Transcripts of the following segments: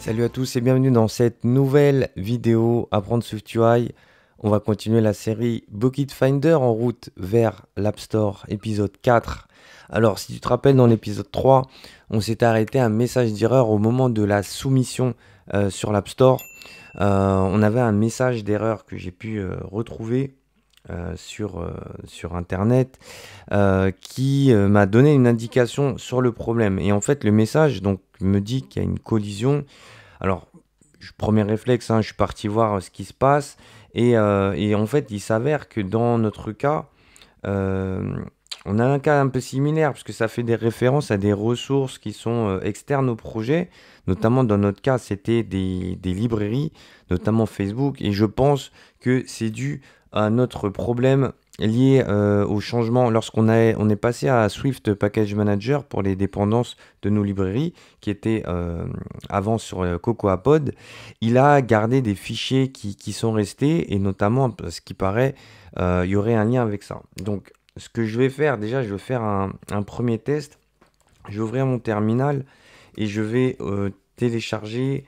Salut à tous et bienvenue dans cette nouvelle vidéo Apprendre SwiftUI. On va continuer la série Bucket Finder en route vers l'App Store, épisode 4. Alors, si tu te rappelles, dans l'épisode 3, on s'était arrêté à un message d'erreur au moment de la soumission sur l'App Store. On avait un message d'erreur que j'ai pu retrouver sur Internet qui m'a donné une indication sur le problème. Et en fait, le message donc, me dit qu'il y a une collision. Alors, premier réflexe, je suis parti voir ce qui se passe. Et en fait, il s'avère que dans notre cas, euh, on a un cas un peu similaire, parce que ça fait des références à des ressources qui sont externes au projet. Notamment, dans notre cas, c'était des librairies, notamment Facebook. Et je pense que c'est dû à notre problème lié au changement on est passé à Swift Package Manager pour les dépendances de nos librairies qui étaient avant sur Cocoa Pod. Il a gardé des fichiers qui sont restés et notamment, ce qui paraît, il y aurait un lien avec ça. Donc, ce que je vais faire, déjà, je vais faire un premier test. Je vais ouvrir mon terminal et je vais télécharger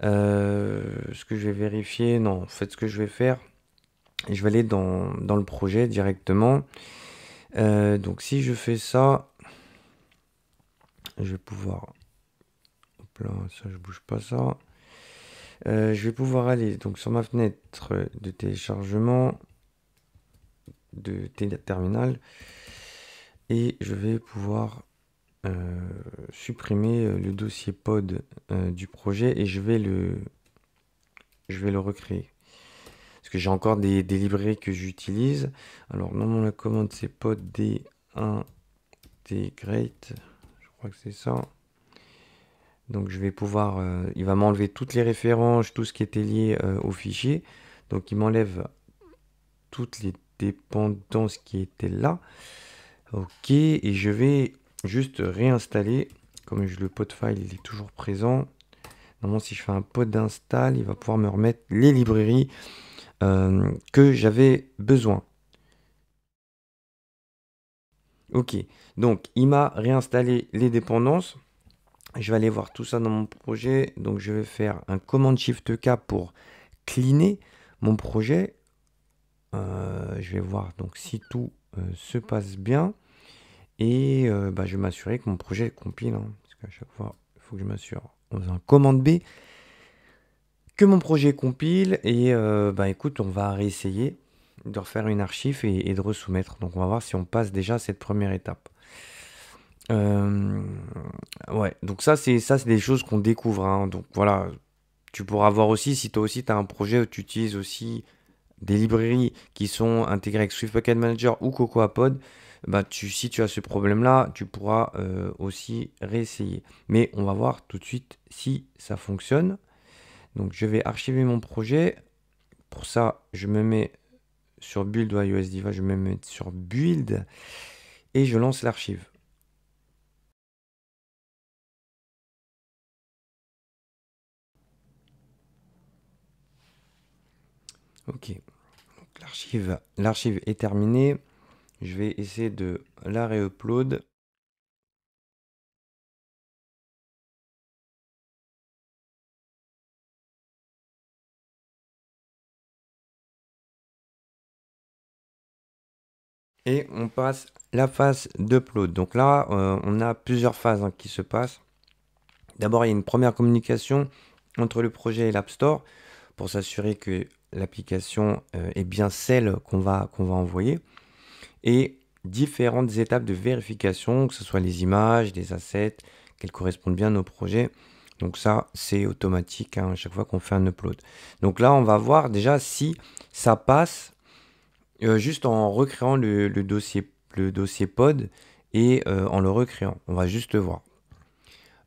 ce que je vais vérifier. Non, en fait, ce que je vais faire, je vais aller dans le projet directement. Donc, si je fais ça, je vais pouvoir... Hop là, ça, je bouge pas ça. Je vais pouvoir aller donc sur ma fenêtre de téléchargement de terminal et je vais pouvoir supprimer le dossier pod du projet et je vais le recréer. Parce que j'ai encore des librairies que j'utilise. Alors, normalement, la commande c'est pod d1 integrate. Je crois que c'est ça. Donc, je vais pouvoir. Il va m'enlever toutes les références, tout ce qui était lié au fichier. Donc, il m'enlève toutes les dépendances qui étaient là. Ok, et je vais juste réinstaller. Comme le pod file il est toujours présent. Normalement, si je fais un pod install, il va pouvoir me remettre les librairies que j'avais besoin. Ok, donc il m'a réinstallé les dépendances. Je vais aller voir tout ça dans mon projet. Donc je vais faire un command shift K pour cleaner mon projet. Je vais voir donc si tout se passe bien. Et je vais m'assurer que mon projet compile. Parce qu'à chaque fois, il faut que je m'assure en faisant un commande B que mon projet compile. Et écoute, on va réessayer de refaire une archive et de resoumettre. Donc on va voir si on passe déjà cette première étape. Ouais, donc ça c'est des choses qu'on découvre. Donc voilà, tu pourras voir aussi si toi aussi tu as un projet où tu utilises aussi des librairies qui sont intégrées avec Swift Package Manager ou Cocoa Pod. Si tu as ce problème-là, tu pourras aussi réessayer. Mais on va voir tout de suite si ça fonctionne. Donc je vais archiver mon projet. Pour ça, je me mets sur Build ou iOS Diva, je me mets sur Build et je lance l'archive. Ok, l'archive est terminée. Je vais essayer de la réupload. Et on passe la phase d'upload. Donc là, on a plusieurs phases qui se passent. D'abord, il y a une première communication entre le projet et l'App Store pour s'assurer que l'application est bien celle qu'on va envoyer. Et différentes étapes de vérification, que ce soit les images, les assets, qu'elles correspondent bien au projet. Donc ça, c'est automatique à chaque fois qu'on fait un upload. Donc là, on va voir déjà si ça passe juste en recréant le dossier pod et en le recréant. On va juste voir.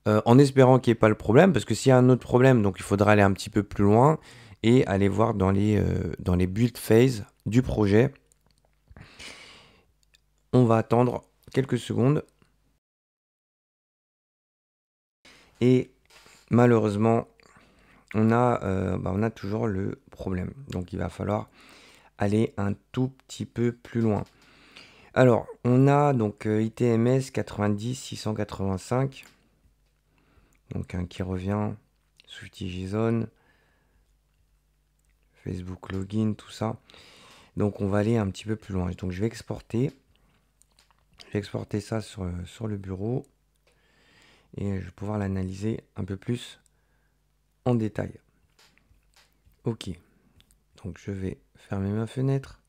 En espérant qu'il n'y ait pas le problème, parce que s'il y a un autre problème, donc il faudra aller un petit peu plus loin et aller voir dans les build phases du projet. On va attendre quelques secondes. Et malheureusement, on a toujours le problème. Donc il va falloir aller un tout petit peu plus loin. Alors, on a donc ITMS 90 685, donc qui revient SwiftJSON, Facebook Login, tout ça. Donc on va aller un petit peu plus loin. Donc je vais exporter. Je vais exporter ça sur le bureau. Et je vais pouvoir l'analyser un peu plus en détail. Ok. Donc je vais fermer ma fenêtre,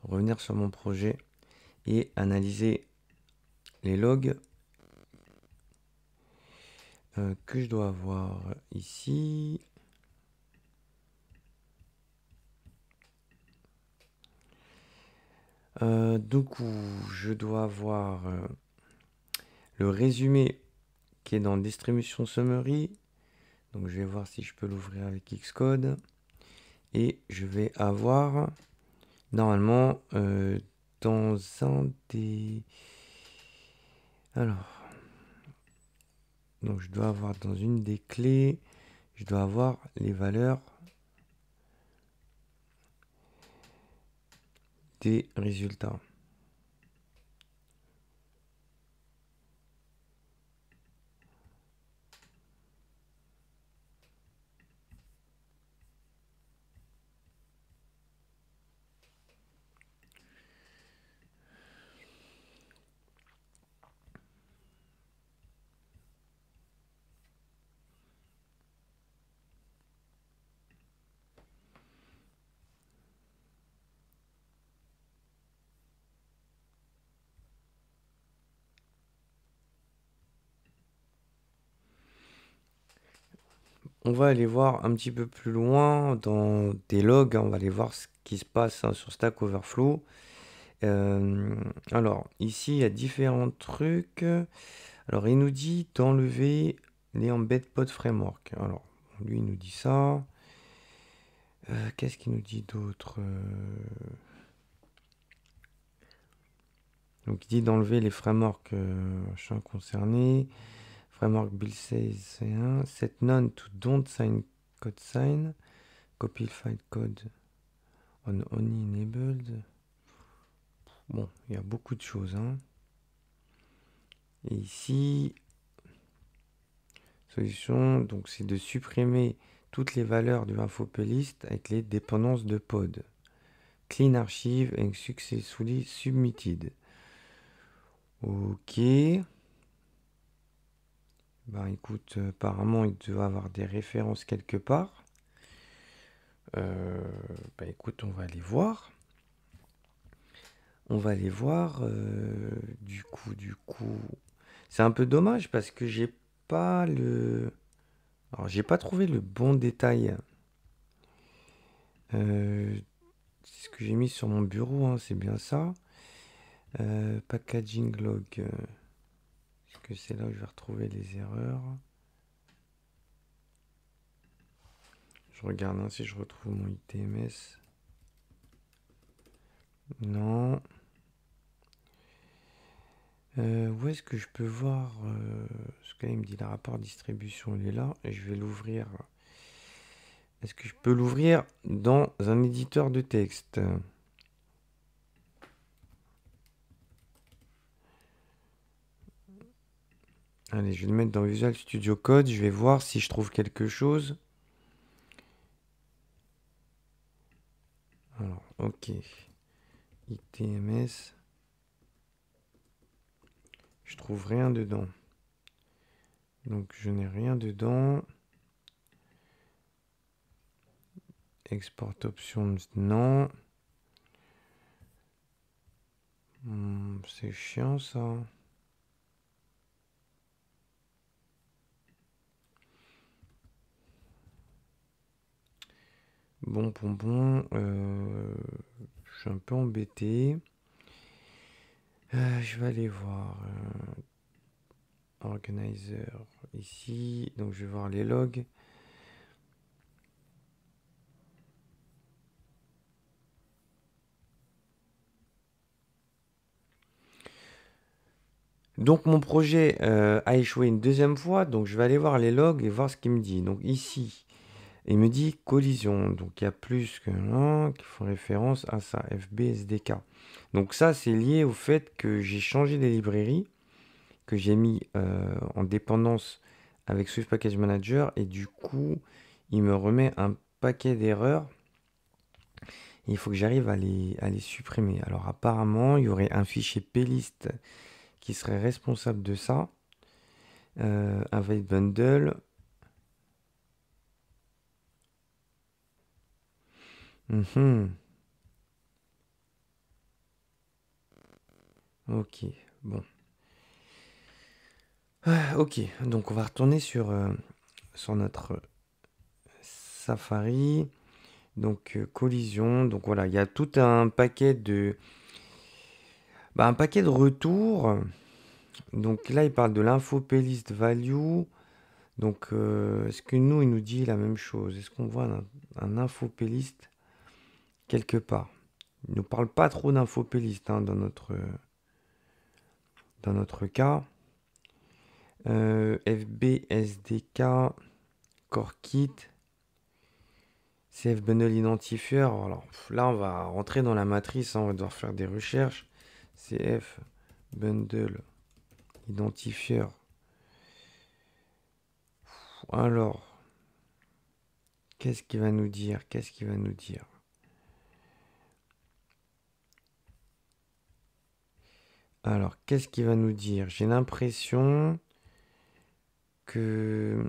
revenir sur mon projet et analyser les logs que je dois avoir ici. Du coup, je dois avoir le résumé qui est dans Distribution Summary. Donc je vais voir si je peux l'ouvrir avec Xcode. Et je vais avoir normalement dans un des... Alors, donc je dois avoir dans une des clés, je dois avoir les valeurs des résultats. On va aller voir un petit peu plus loin dans des logs, hein, on va aller voir ce qui se passe sur Stack Overflow. Alors, ici, il y a différents trucs. Alors, il nous dit d'enlever les embed pod framework. Alors, lui, il nous dit ça. Qu'est-ce qu'il nous dit d'autre? Donc, il dit d'enlever les frameworks concernés. Framework build says set none to don't sign code sign. Copy file code on only enabled. Bon, il y a beaucoup de choses. Hein. Et ici, solution, donc c'est de supprimer toutes les valeurs du info-plist avec les dépendances de pod. Clean archive and successfully submitted. Ok. Bah écoute, apparemment il doit avoir des références quelque part. Bah écoute, on va aller voir. On va aller voir. Du coup, c'est un peu dommage parce que j'ai pas le. Alors j'ai pas trouvé le bon détail. C'est ce que j'ai mis sur mon bureau, hein, c'est bien ça. Packaging log. Est-ce que c'est là où je vais retrouver les erreurs? Je regarde hein, si je retrouve mon ITMS. Non. Où est-ce que je peux voir ce qu'il me dit le rapport distribution, il est là. Et je vais l'ouvrir. Est-ce que je peux l'ouvrir dans un éditeur de texte? Allez, je vais le mettre dans Visual Studio Code. Je vais voir si je trouve quelque chose. Alors, ok. ITMS. Je trouve rien dedans. Donc, je n'ai rien dedans. Export options, non. C'est chiant, ça. Bon. Je suis un peu embêté. Je vais aller voir Organizer ici. Donc je vais voir les logs. Donc mon projet a échoué une deuxième fois. Donc je vais aller voir les logs et voir ce qu'il me dit. Donc ici, il me dit collision. Donc il y a plus que un qui font référence à ça. FBSDK. Donc ça, c'est lié au fait que j'ai changé les librairies, que j'ai mis en dépendance avec Swift Package Manager et du coup, il me remet un paquet d'erreurs. Il faut que j'arrive à les supprimer. Alors apparemment, il y aurait un fichier plist qui serait responsable de ça. Invite bundle. Mhm. Ok, bon. Ok, donc on va retourner sur notre Safari. Donc collision. Donc voilà, il y a tout un paquet un paquet de retours. Donc là, il parle de l'info plist value. Donc est-ce que nous, il nous dit la même chose? Est-ce qu'on voit un info plist quelque part? Il ne nous parle pas trop d'info plist hein, dans notre cas. FBSDK, CoreKit, CF Bundle Identifier. Alors là, on va rentrer dans la matrice, hein, on va devoir faire des recherches. CF Bundle Identifier. Alors, qu'est-ce qu'il va nous dire? Qu'est-ce qu'il va nous dire? Alors, qu'est-ce qu'il va nous dire? J'ai l'impression que...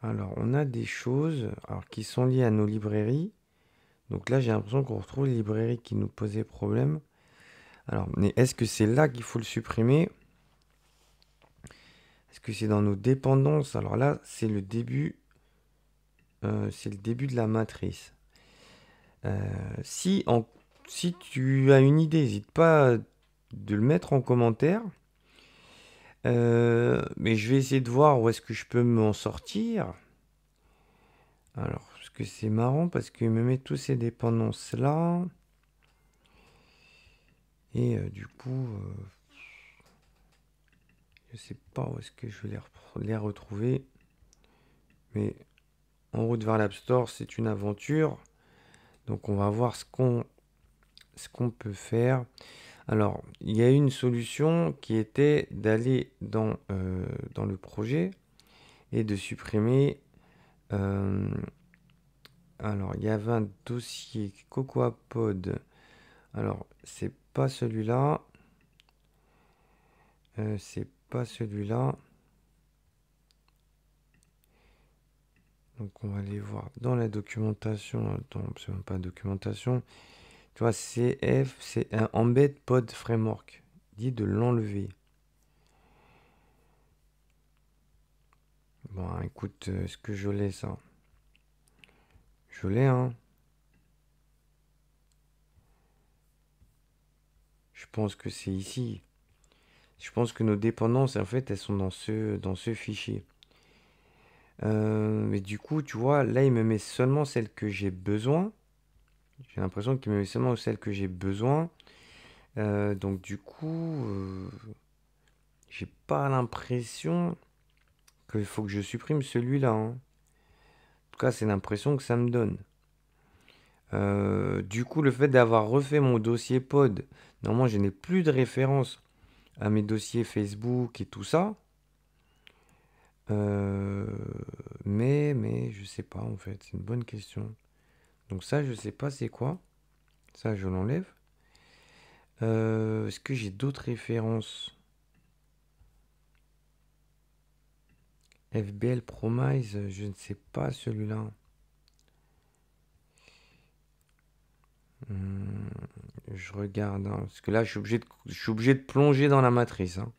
Alors, on a des choses qui sont liées à nos librairies. Donc là, j'ai l'impression qu'on retrouve les librairies qui nous posaient problème. Alors, mais est-ce que c'est là qu'il faut le supprimer? Est-ce que c'est dans nos dépendances? Alors là, c'est le début de la matrice. Euh, si, si tu as une idée, n'hésite pas de le mettre en commentaire. Mais je vais essayer de voir où est-ce que je peux m'en sortir. Alors, parce que c'est marrant, parce qu'il me met tous ces dépendances là. Et du coup, je sais pas où est-ce que je vais les retrouver. Mais en route vers l'App Store, c'est une aventure. Donc on va voir ce qu'on peut faire. Alors, il y a une solution qui était d'aller dans le projet et de supprimer. euh, alors, il y avait un dossier CocoaPod. Alors, c'est pas celui-là. C'est pas celui-là. Donc, on va aller voir dans la documentation. Attends, c'est même pas la documentation. Tu vois, CF, c'est un Embed Pod Framework. Dit de l'enlever. Bon, écoute, est-ce que je l'ai ça? Je l'ai, hein. Je pense que c'est ici. Je pense que nos dépendances, en fait, elles sont dans ce fichier. Mais du coup, tu vois, là, il me met seulement celles que j'ai besoin. J'ai l'impression qu'il me met seulement celles que j'ai besoin. Donc, du coup, j'ai pas l'impression qu'il faut que je supprime celui-là, hein. En tout cas, c'est l'impression que ça me donne. Du coup, le fait d'avoir refait mon dossier pod, normalement, je n'ai plus de référence à mes dossiers Facebook et tout ça. Euh, mais je sais pas en fait, c'est une bonne question. Donc ça, je sais pas c'est quoi. Ça, je l'enlève. Est-ce que j'ai d'autres références? FBL Promise, je ne sais pas celui-là. Hmm, je regarde, hein, parce que là, je suis obligé de plonger dans la matrice, hein.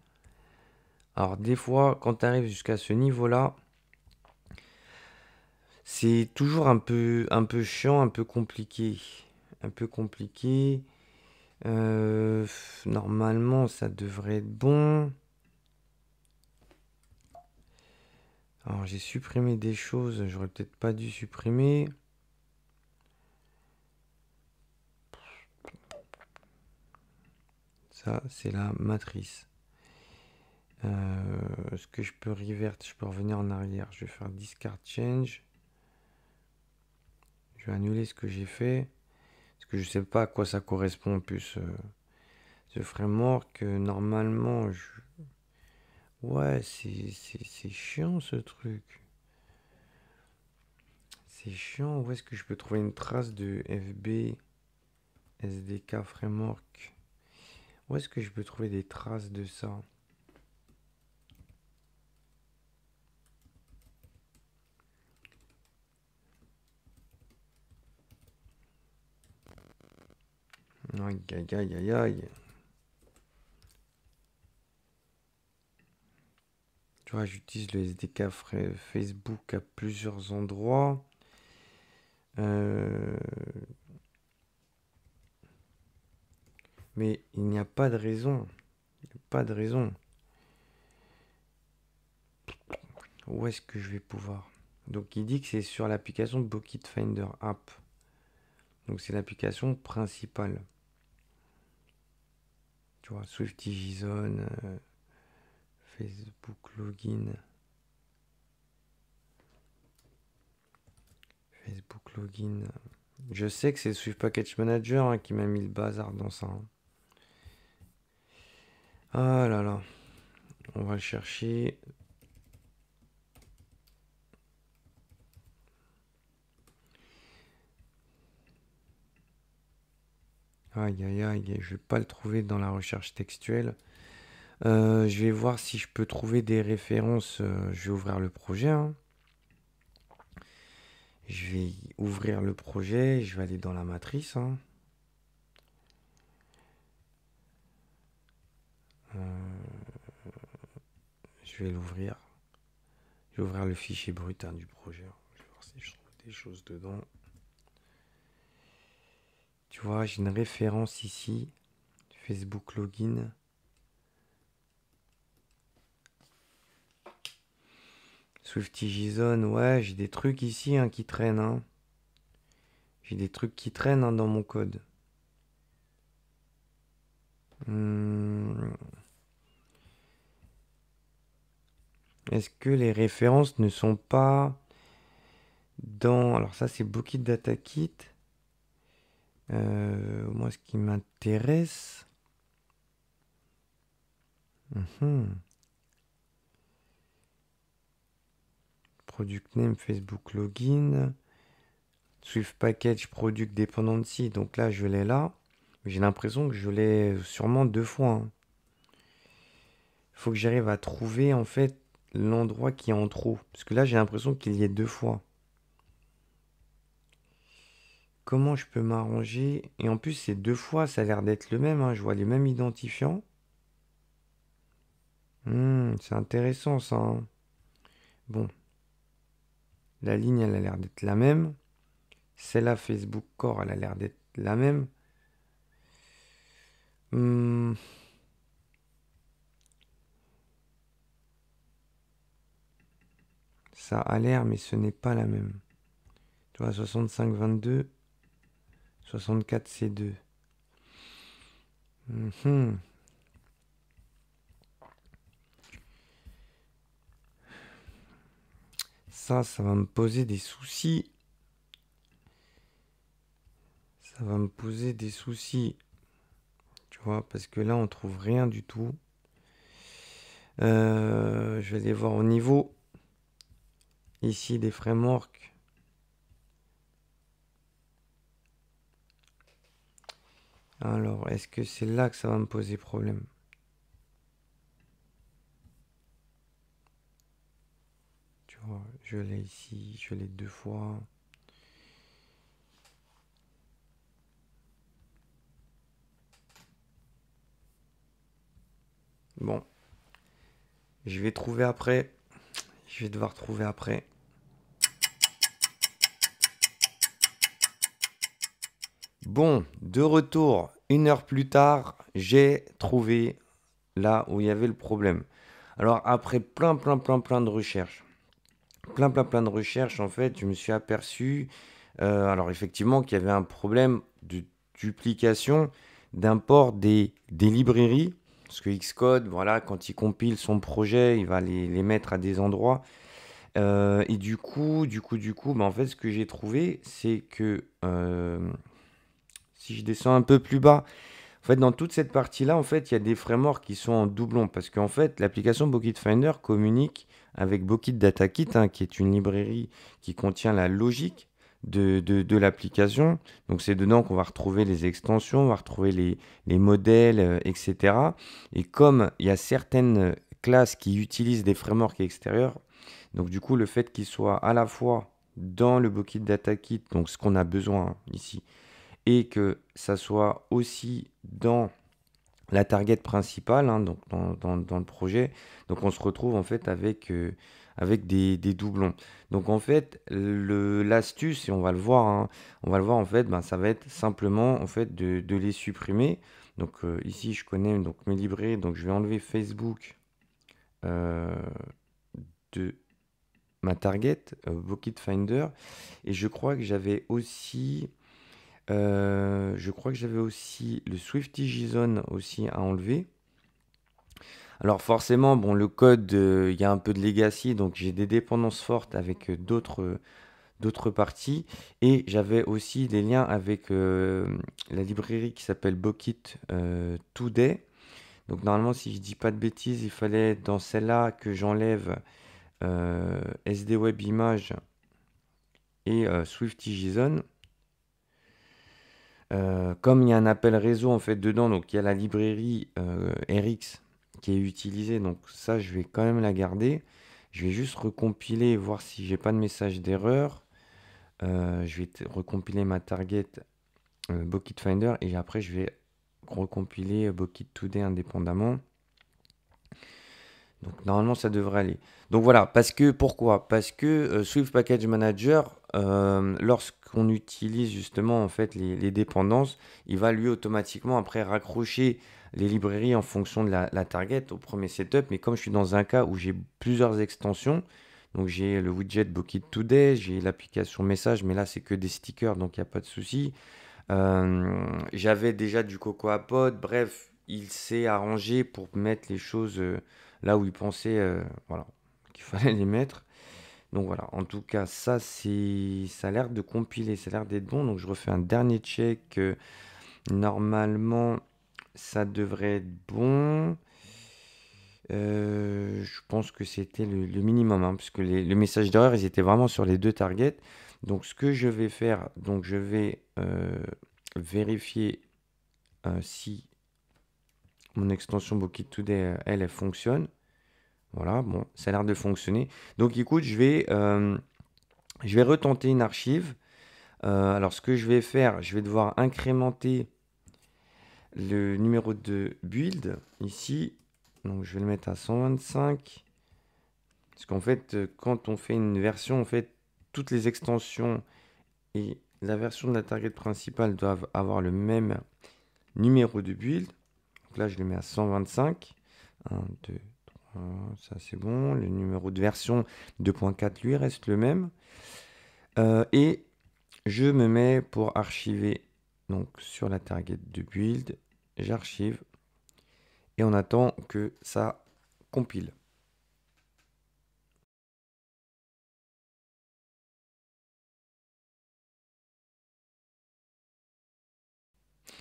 Alors des fois, quand tu arrives jusqu'à ce niveau-là, c'est toujours un peu chiant, un peu compliqué. Un peu compliqué. Normalement, ça devrait être bon. Alors, j'ai supprimé des choses, j'aurais peut-être pas dû supprimer. Ça, c'est la matrice. Est-ce que je peux revert? Je peux revenir en arrière. Je vais faire discard change. Je vais annuler ce que j'ai fait. Parce que je sais pas à quoi ça correspond en plus. Ce framework, normalement, ouais, c'est chiant ce truc. C'est chiant. Où est-ce que je peux trouver une trace de FB SDK framework? Où est-ce que je peux trouver des traces de ça? Aïe, aïe, aïe, aïe, aïe. Tu vois, j'utilise le SDK Facebook à plusieurs endroits. Euh, Mais il n'y a pas de raison. Il n'y a pas de raison. Où est-ce que je vais pouvoir? Donc il dit que c'est sur l'application Bucket Finder App. Donc c'est l'application principale. Tu vois, SwiftJSON, Facebook Login. Facebook Login. Je sais que c'est Swift Package Manager hein, qui m'a mis le bazar dans ça. Hein. Ah là là. On va le chercher. Aïe aïe aïe, je vais pas le trouver dans la recherche textuelle. Je vais voir si je peux trouver des références. Je vais ouvrir le projet. Hein. Je vais ouvrir le projet. Je vais aller dans la matrice. Hein. Je vais l'ouvrir. Je vais ouvrir le fichier brut hein, du projet. Je vais voir si je trouve des choses dedans. Tu vois, j'ai une référence ici. Facebook Login. SwiftJSON, ouais, j'ai des trucs ici hein, qui traînent. Hein. J'ai des trucs qui traînent hein, dans mon code. Est-ce que les références ne sont pas dans... Alors ça, c'est Bucket Data Kit. Moi, ce qui m'intéresse... Product Name, Facebook Login. Swift Package Product Dependency. Donc là, je l'ai là. J'ai l'impression que je l'ai sûrement deux fois. Hein. Il faut que j'arrive à trouver en fait l'endroit qui est en trop. Parce que là, j'ai l'impression qu'il y est deux fois. Comment je peux m'arranger? Et en plus, ces deux fois, ça a l'air d'être le même. Hein. Je vois les mêmes identifiants. C'est intéressant ça. Hein. Bon, la ligne, elle a l'air d'être la même. Celle-là, Facebook Core, elle a l'air d'être la même. Ça a l'air, mais ce n'est pas la même. Tu vois, 6522, 64C2. Ça va me poser des soucis. Ça va me poser des soucis. Tu vois, parce que là, on trouve rien du tout. Je vais aller voir au niveau ici des frameworks. Alors, est-ce que c'est là que ça va me poser problème? Tu vois, je l'ai ici, je l'ai deux fois. Bon, je vais trouver après. Je vais devoir trouver après. Bon, de retour, une heure plus tard, j'ai trouvé là où il y avait le problème. Alors après plein de recherches, plein de recherches, en fait, je me suis aperçu, alors effectivement, qu'il y avait un problème de duplication d'import des librairies, parce que Xcode, voilà, quand il compile son projet, il va les mettre à des endroits. Et du coup, bah, en fait, ce que j'ai trouvé, c'est que si je descends un peu plus bas, En fait, dans toute cette partie-là, en fait, il y a des frameworks qui sont en doublon parce qu'en fait, l'application Bucket Finder communique avec Bucket Datakit, hein, qui est une librairie qui contient la logique de l'application. Donc, c'est dedans qu'on va retrouver les extensions, on va retrouver les modèles, etc. Et comme il y a certaines classes qui utilisent des frameworks extérieurs, donc du coup, le fait qu'ils soient à la fois dans le Bucket Datakit, donc ce qu'on a besoin ici, et que ça soit aussi dans la target principale, hein, donc dans le projet. Donc on se retrouve en fait avec des doublons. Donc en fait, l'astuce, et on va le voir, hein, on va le voir en fait, ben, ça va être simplement en fait de les supprimer. Donc ici, je connais donc mes librairies, donc je vais enlever Facebook euh, de ma target, Bucket Finder, et je crois que j'avais aussi le Swifty JSON aussi à enlever. Alors forcément, bon, le code, il y a un peu de legacy, donc j'ai des dépendances fortes avec d'autres parties. Et j'avais aussi des liens avec la librairie qui s'appelle Bucket Today. Donc normalement, si je dis pas de bêtises, il fallait dans celle-là que j'enlève SD Web Image et Swifty JSON. Comme il y a un appel réseau en fait dedans, donc il y a la librairie RX qui est utilisée, donc ça je vais quand même la garder. Je vais juste recompiler et voir si j'ai pas de message d'erreur. Je vais recompiler ma target Bucket Finder et après je vais recompiler Bucket Today indépendamment. Donc normalement ça devrait aller. Donc voilà, pourquoi? Parce que Swift Package Manager, lorsqu'on utilise justement en fait les dépendances, il va lui automatiquement après raccrocher les librairies en fonction de la target au premier setup. Mais comme je suis dans un cas où j'ai plusieurs extensions, donc j'ai le widget Bucket Today, j'ai l'application message, mais là c'est que des stickers, donc il n'y a pas de souci. J'avais déjà du Cocoa Pod, bref, il s'est arrangé pour mettre les choses là où il pensait voilà, qu'il fallait les mettre. Donc voilà, en tout cas, ça a l'air de compiler, ça a l'air d'être bon. Donc je refais un dernier check. Normalement, ça devrait être bon. Je pense que c'était le minimum, hein, puisque le message d'erreur, ils étaient vraiment sur les deux targets. Donc ce que je vais faire, donc je vais vérifier si mon extension Bucket Today, elle fonctionne. Voilà, bon, ça a l'air de fonctionner. Donc écoute, je vais retenter une archive. Alors ce que je vais faire, je vais devoir incrémenter le numéro de build ici. Donc je vais le mettre à 125. Parce qu'en fait, quand on fait une version, en fait, toutes les extensions et la version de la target principale doivent avoir le même numéro de build. Donc là, je le mets à 125. 1, 2, 3, ça c'est bon. Le numéro de version 2.4 lui reste le même. Et je me mets pour archiver donc sur la target de build. J'archive et on attend que ça compile.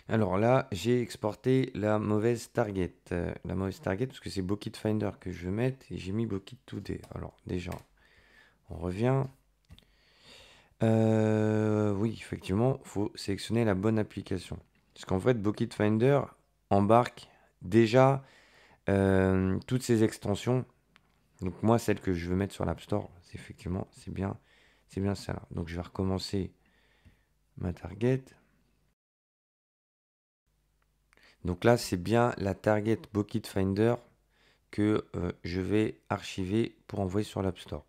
Alors là, j'ai exporté la mauvaise target. La mauvaise target parce que c'est Bucket Finder que je veux mettre et j'ai mis Bucket Today. Alors déjà, on revient. Oui, effectivement, il faut sélectionner la bonne application. Parce qu'en fait, Bucket Finder embarque déjà toutes ces extensions. Donc moi, celle que je veux mettre sur l'App Store, c'est effectivement, c'est bien ça. Donc je vais recommencer ma target. Donc là, c'est bien la target Bucket Finder que je vais archiver pour envoyer sur l'App Store.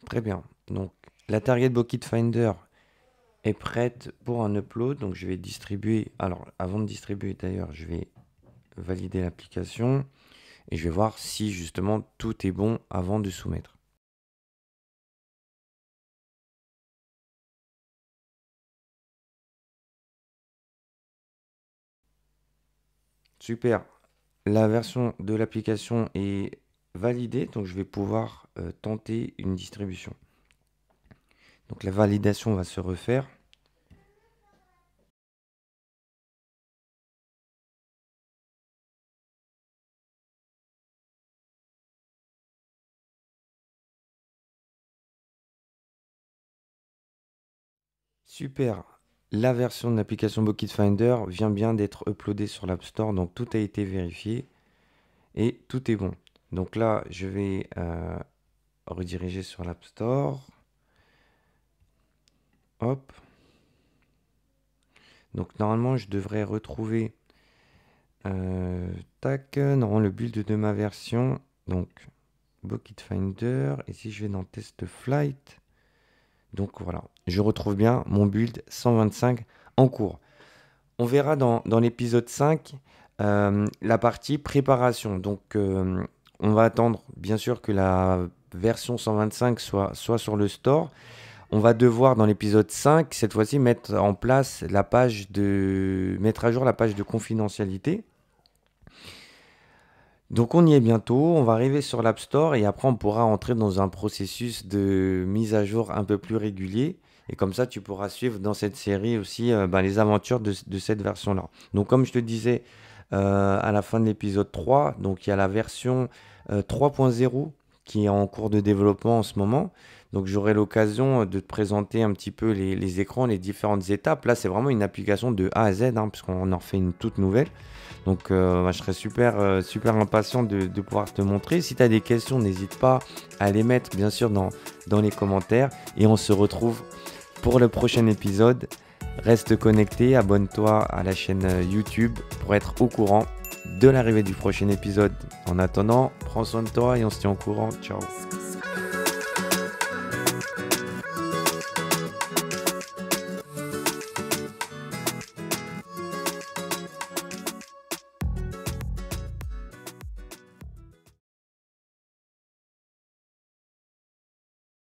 Très bien. Donc la target Bucket Finder est prête pour un upload. Donc je vais distribuer. Alors avant de distribuer d'ailleurs, je vais valider l'application et je vais voir si justement tout est bon avant de soumettre. Super. la version de l'application est validée, donc je vais pouvoir tenter une distribution. Donc la validation va se refaire. Super. La version de l'application Bucket Finder vient bien d'être uploadée sur l'App Store, donc tout a été vérifié et tout est bon. Donc là, je vais rediriger sur l'App Store. Hop. Donc normalement, je devrais retrouver normalement le build de ma version. Donc Bucket Finder. Et si je vais dans Test Flight, donc voilà, je retrouve bien mon build 125 en cours. On verra dans l'épisode 5 la partie préparation. Donc on va attendre bien sûr que la version 125 soit sur le store. On va devoir dans l'épisode 5 cette fois-ci mettre en place mettre à jour la page de confidentialité. Donc on y est bientôt, on va arriver sur l'App Store et après on pourra entrer dans un processus de mise à jour un peu plus régulier. Et comme ça, tu pourras suivre dans cette série aussi les aventures de cette version-là. Donc comme je te disais à la fin de l'épisode 3, donc il y a la version 3.0 qui est en cours de développement en ce moment. Donc j'aurai l'occasion de te présenter un petit peu les écrans, les différentes étapes. Là, c'est vraiment une application de A à Z, puisqu'on en refait une toute nouvelle. Donc je serais super impatient de pouvoir te montrer. Si tu as des questions, n'hésite pas à les mettre bien sûr dans les commentaires. Et on se retrouve pour le prochain épisode. Reste connecté, abonne-toi à la chaîne YouTube pour être au courant de l'arrivée du prochain épisode. En attendant, prends soin de toi et on se tient au courant. Ciao.